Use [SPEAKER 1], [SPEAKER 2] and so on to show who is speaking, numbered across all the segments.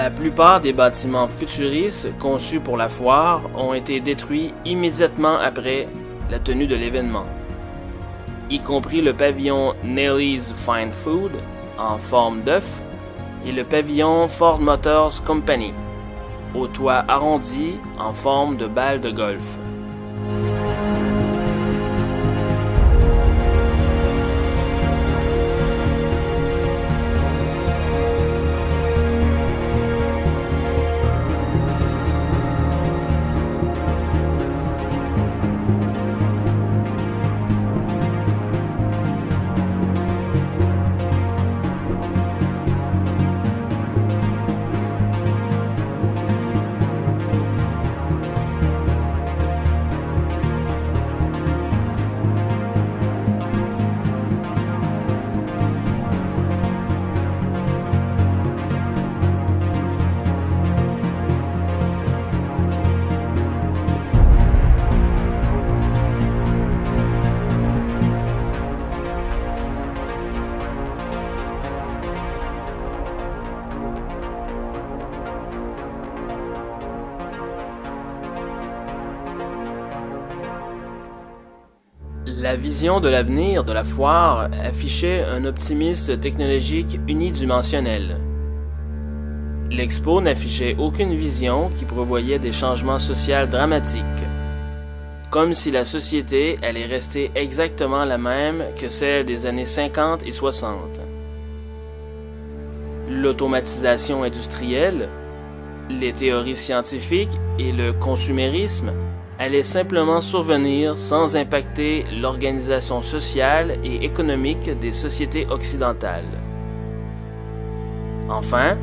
[SPEAKER 1] La plupart des bâtiments futuristes conçus pour la foire ont été détruits immédiatement après la tenue de l'événement, y compris le pavillon Nelly's Fine Food en forme d'œuf et le pavillon Ford Motors Company au toit arrondi en forme de balle de golf. La vision de l'avenir de la foire affichait un optimisme technologique unidimensionnel. L'expo n'affichait aucune vision qui prévoyait des changements sociaux dramatiques, comme si la société allait rester exactement la même que celle des années 50 et 60. L'automatisation industrielle, les théories scientifiques et le consumérisme allait simplement survenir sans impacter l'organisation sociale et économique des sociétés occidentales. Enfin,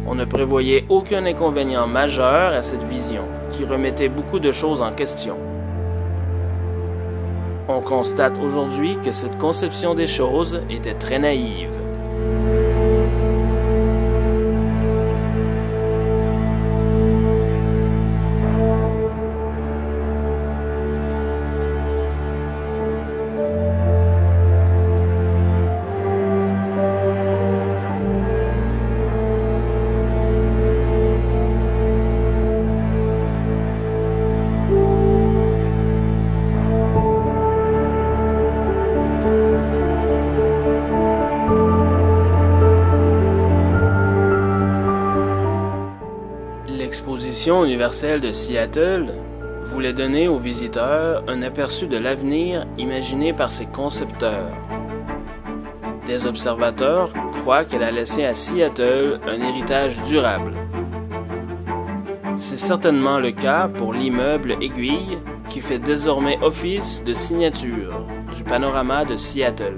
[SPEAKER 1] on ne prévoyait aucun inconvénient majeur à cette vision, qui remettait beaucoup de choses en question. On constate aujourd'hui que cette conception des choses était très naïve. L'Exposition universelle de Seattle voulait donner aux visiteurs un aperçu de l'avenir imaginé par ses concepteurs. Des observateurs croient qu'elle a laissé à Seattle un héritage durable. C'est certainement le cas pour l'immeuble Aiguille qui fait désormais office de signature du panorama de Seattle.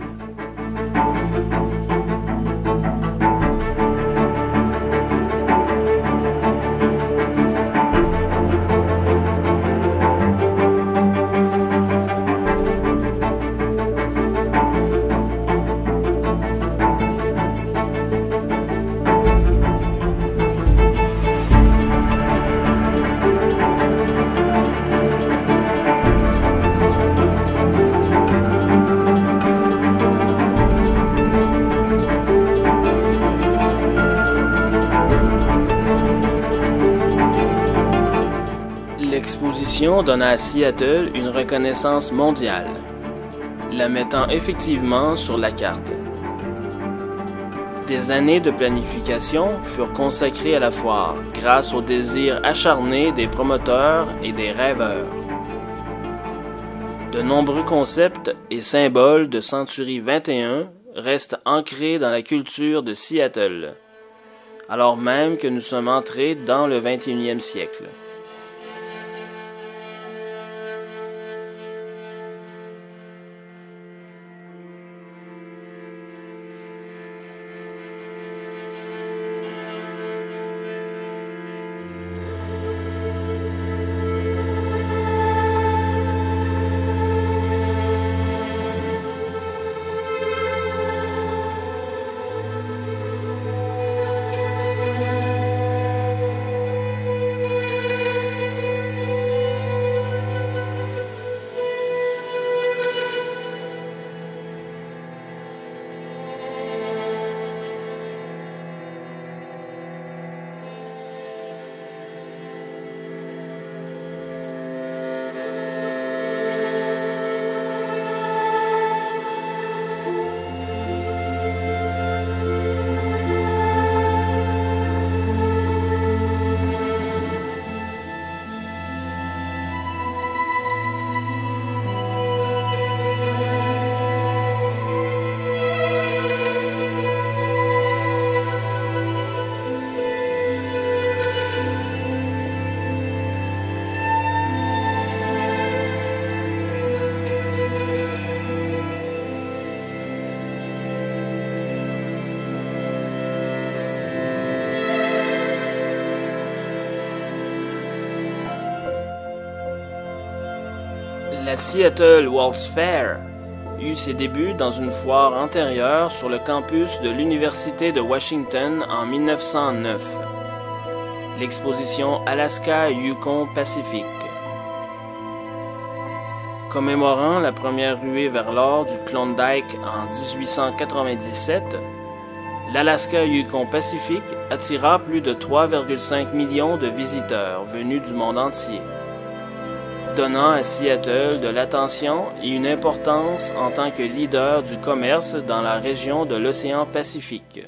[SPEAKER 1] L'exposition donna à Seattle une reconnaissance mondiale, la mettant effectivement sur la carte. Des années de planification furent consacrées à la foire grâce au désir acharné des promoteurs et des rêveurs. De nombreux concepts et symboles de Century 21 restent ancrés dans la culture de Seattle, alors même que nous sommes entrés dans le 21e siècle. La Seattle World's Fair eut ses débuts dans une foire antérieure sur le campus de l'Université de Washington en 1909, l'exposition Alaska-Yukon Pacific. Commémorant la première ruée vers l'or du Klondike en 1897, l'Alaska-Yukon Pacific attira plus de 3,5 millions de visiteurs venus du monde entier, donnant à Seattle de l'attention et une importance en tant que leader du commerce dans la région de l'océan Pacifique.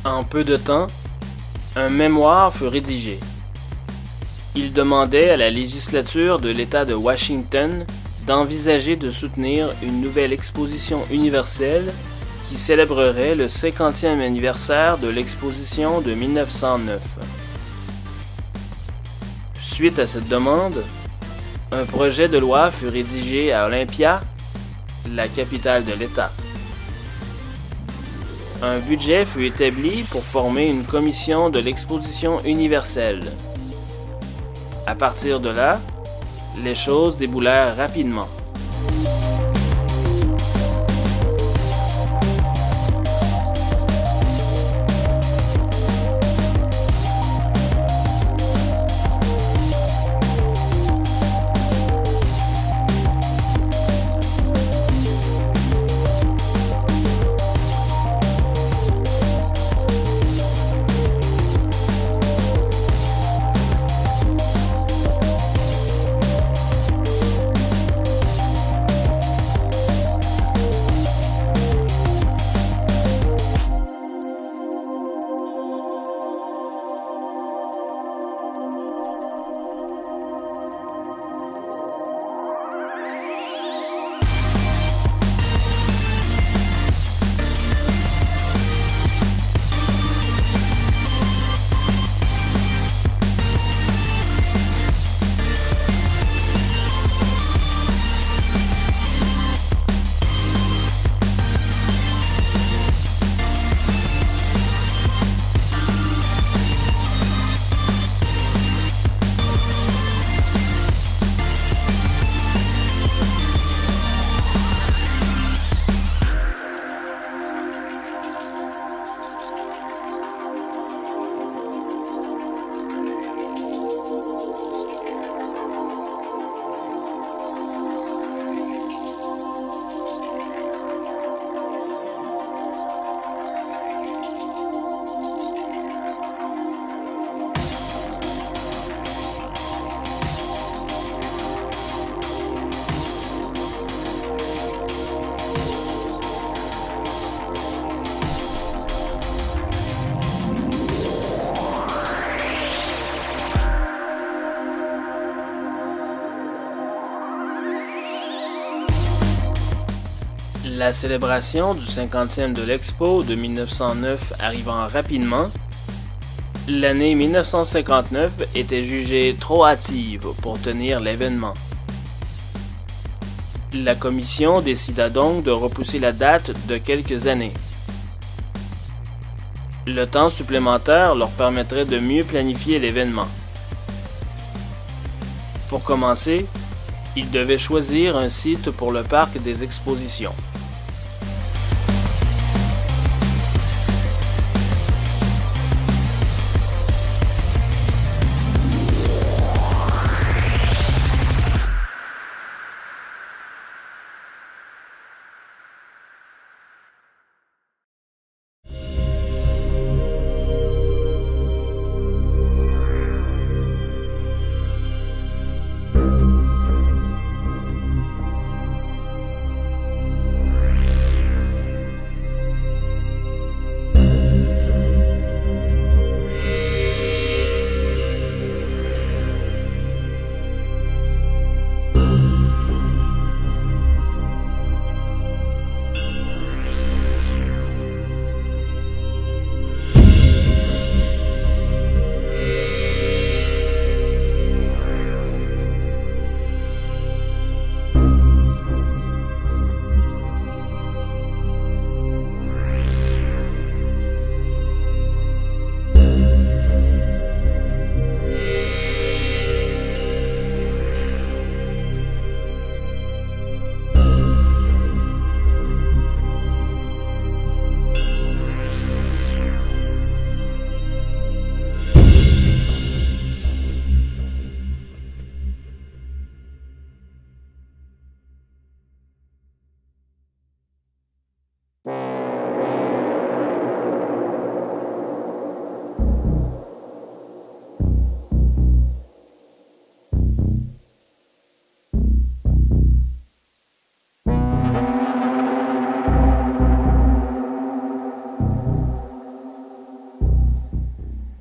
[SPEAKER 1] En peu de temps, un mémoire fut rédigé. Il demandait à la législature de l'État de Washington d'envisager de soutenir une nouvelle exposition universelle qui célébrerait le 50e anniversaire de l'exposition de 1909. Suite à cette demande, un projet de loi fut rédigé à Olympia, la capitale de l'État. Un budget fut établi pour former une commission de l'exposition universelle. À partir de là, les choses déboulèrent rapidement. La célébration du 50e de l'Expo de 1909 arrivant rapidement, l'année 1959 était jugée trop hâtive pour tenir l'événement. La commission décida donc de repousser la date de quelques années. Le temps supplémentaire leur permettrait de mieux planifier l'événement. Pour commencer, ils devaient choisir un site pour le parc des expositions.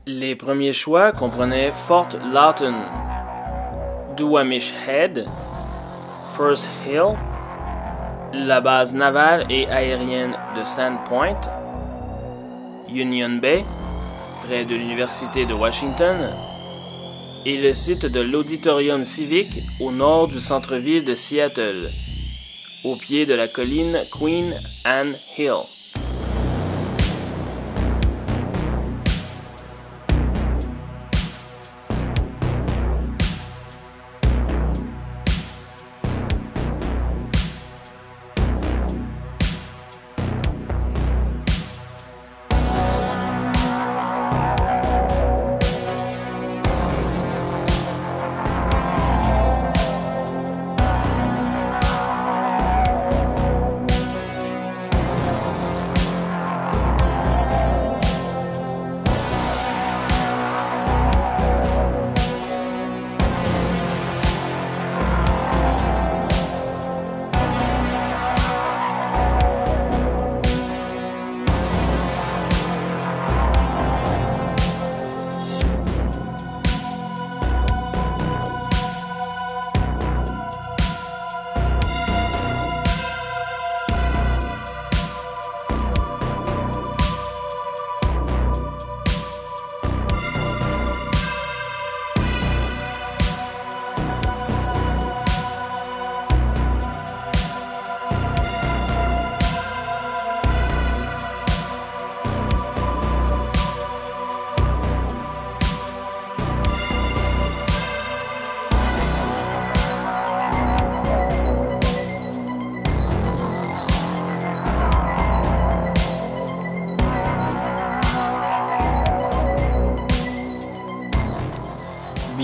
[SPEAKER 1] Les premiers choix comprenaient Fort Lawton, Duwamish Head, First Hill, la base navale et aérienne de Sandpoint, Union Bay, près de l'Université de Washington, et le site de l'Auditorium civique au nord du centre-ville de Seattle, au pied de la colline Queen Anne Hill.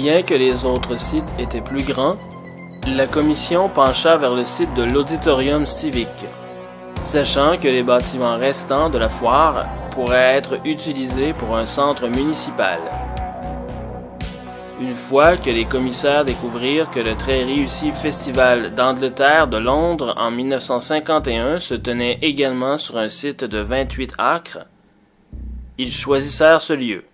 [SPEAKER 1] Bien que les autres sites étaient plus grands, la commission pencha vers le site de l'Auditorium civique, sachant que les bâtiments restants de la foire pourraient être utilisés pour un centre municipal. Une fois que les commissaires découvrirent que le très réussi Festival d'Angleterre de Londres en 1951 se tenait également sur un site de 28 acres, ils choisissèrent ce lieu.